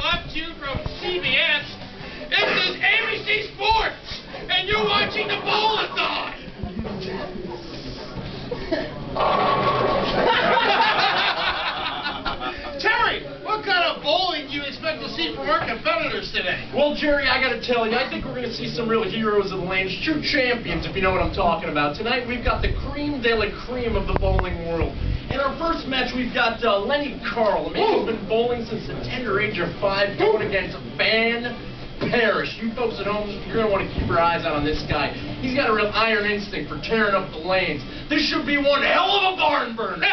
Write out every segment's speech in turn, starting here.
talk to you from CBS. This is ABC Sports, and you're watching the Bowl-a-thon. Terry, what kind of bowling do you expect to see from our competitors today? Well, Jerry, I gotta tell you, I think we're gonna see some real heroes of the lanes, true champions, if you know what I'm talking about. Tonight, we've got the cream de la cream of the bowling world. In our first match, we've got Lenny Carl, a man who's been bowling since the tender age of 5, going against Van Parrish. You folks at home, you're gonna want to keep your eyes out on this guy. He's got a real iron instinct for tearing up the lanes. This should be one hell of a barn burner.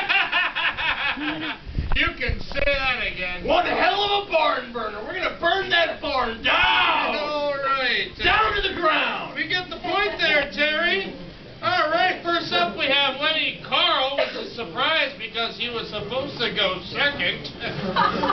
You can say that again. One hell of a barn burner. We're gonna burn that barn down. All right. Down to the ground. We get the point there, Terry. All right, first up we have Lenny Carl, which is a surprise because he was supposed to go second.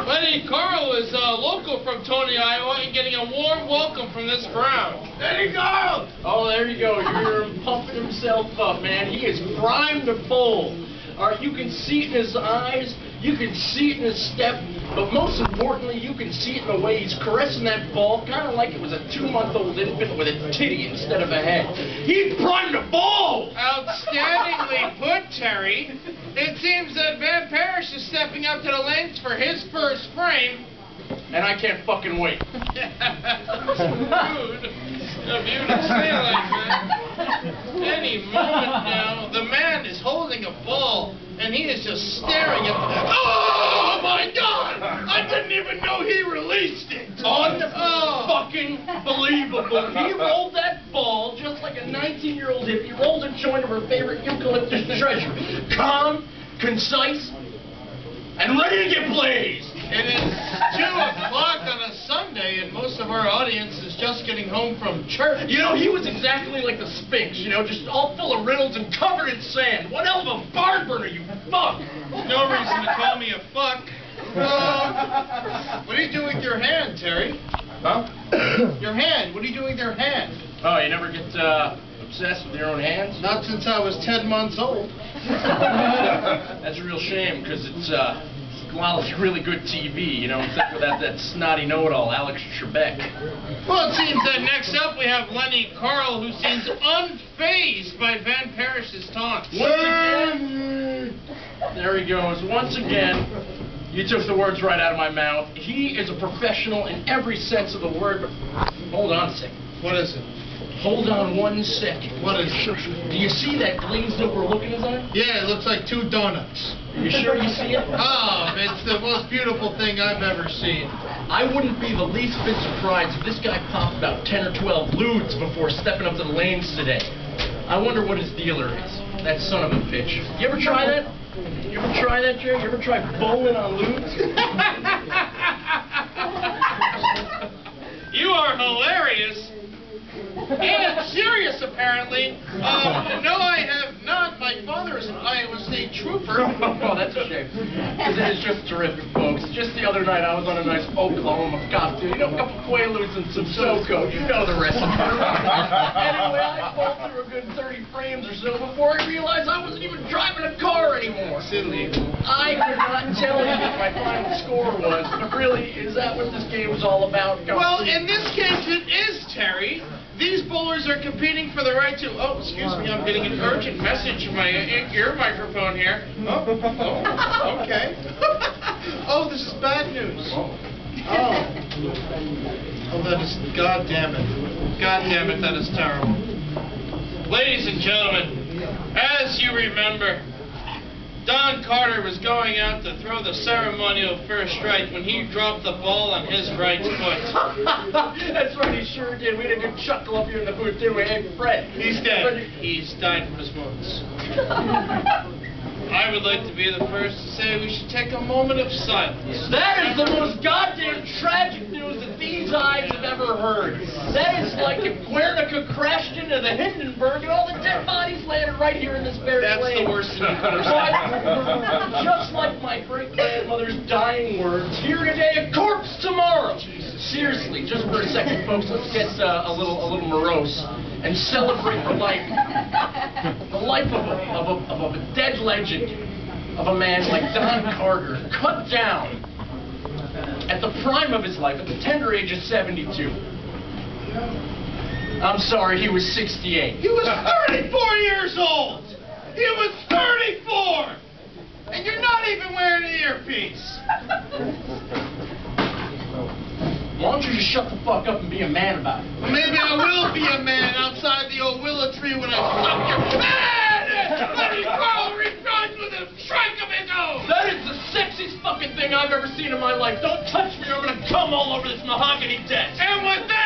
Lenny Carl is local from Tony, Iowa, and getting a warm welcome from this crowd. Lenny Carl! Oh, there you go. You hear him pumping himself up, man. He is primed to bowl. All right, you can see it in his eyes. You can see it in his step, but most importantly, you can see it in the way he's caressing that ball, kind of like it was a 2-month-old infant with a titty instead of a head. He's primed to bowl! Outstandingly put, Terry. It seems that Van Parrish is stepping up to the lanes for his first frame. And I can't fucking wait. That's rude of you to say like that. Any moment now, the man is holding a ball, and he is just staring at the... Oh, my God! I didn't even know he released it! Fucking believable. He rolled that ball just like a 19-year-old hippie rolls a joint of her favorite eucalyptus treasure. Calm, concise, and ready to get blazed. It is 2 o'clock on a Sunday, and most of our audience is just getting home from church. You know, he was exactly like the Sphinx, you know, just all full of riddles and covered in sand. What hell of a barn burner, you fuck! No reason to call me a fuck. What are you doing with your hand, Terry? Huh? Your hand. What are you doing with your hand? Oh, you never get obsessed with your own hands? Not since I was 10 months old. That's a real shame, because it's well, it's really good TV, you know, except for that snotty know-it-all, Alex Trebek. Well, it seems that next up we have Lenny Carl, who seems unfazed by Van Parrish's taunts. There he goes. Once again, you took the words right out of my mouth. He is a professional in every sense of the word, but hold on a second. What is it? Hold on 1 second. What is it? Do you see that glazed over look in his eye? Yeah, it looks like 2 donuts. Are you sure you see it? Oh, it's the most beautiful thing I've ever seen. I wouldn't be the least bit surprised if this guy popped about 10 or 12 lewds before stepping up to the lanes today. I wonder what his dealer is. That son of a bitch. You ever try that? You ever try that, Jerry? You ever try bowling on lewds? You are hilarious. And serious, apparently. No, I have not. My father is an Iowa State trooper. Oh, that's a shame. Because it is just terrific, folks. Just the other night, I was on a nice Oklahoma cocktail. You know, a couple Quaaludes and some SoCo. You know the recipe. Anyway, I bowled through a good 30 frames or so before I realized I wasn't even driving a car anymore. Silly. I could not tell you what my final score was, but really, is that what this game was all about? Well, in this case, it is, Terry. These bowlers are competing for the right to... Oh, excuse me, I'm getting an urgent message from my ear microphone here. Oh, okay. Oh, this is bad news. Oh, that is... God damn it. God damn it, that is terrible. Ladies and gentlemen, as you remember, Don Carter was going out to throw the ceremonial first strike when he dropped the ball on his right foot. That's right, he sure did. We had a good chuckle up here in the booth, didn't we? Hey, Fred. He's dead. He's died from his wounds. I would like to be the first to say we should take a moment of silence. That is the most goddamn tragic news that these eyes have ever heard. That is like if Guernica crashed into the Hindenburg and all the dead bodies landed right here in this very That's lane. the worst thing you could have said. Just like my great-grandmother's dying words, here today, a corpse tomorrow. Seriously, just for a second, folks, let's get a little morose and celebrate the life of a dead legend, of a man like Don Carter, cut down at the prime of his life, at the tender age of 72. I'm sorry, he was 68. He was 34 years old! He was 34! And you're not even wearing an earpiece! Why don't you just shut the fuck up and be a man about it? Maybe I will be a man outside the old willow tree when I suck your head! Let me Carl rejoins with a strike of his own! That is the sexiest fucking thing I've ever seen in my life. Don't touch me or I'm gonna come all over this mahogany desk. And with that,